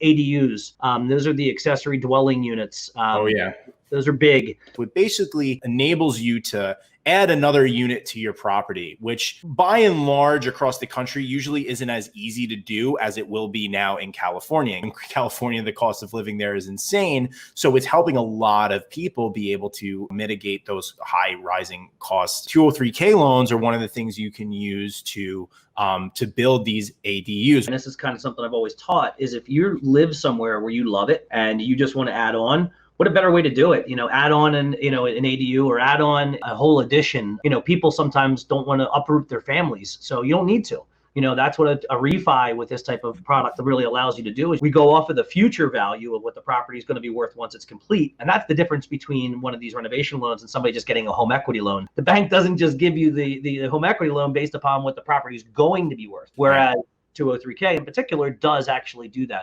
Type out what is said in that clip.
ADUs. Those are the accessory dwelling units. Oh yeah. Those are big. It basically enables you to add another unit to your property, which by and large across the country usually isn't as easy to do as it will be now in California. In California, the cost of living there is insane. So it's helping a lot of people be able to mitigate those high rising costs. 203K loans are one of the things you can use to build these ADUs. And this is kind of something I've always taught, is if you live somewhere where you love it and you just want to add on, what a better way to do it? Add on an ADU or add on a whole addition. People sometimes don't want to uproot their families, so you don't need to. That's what a refi with this type of product really allows you to do, is we go off of the future value of what the property is going to be worth once it's complete. And that's the difference between one of these renovation loans and somebody just getting a home equity loan. The bank doesn't just give you the home equity loan based upon what the property is going to be worth, whereas 203K in particular does actually do that.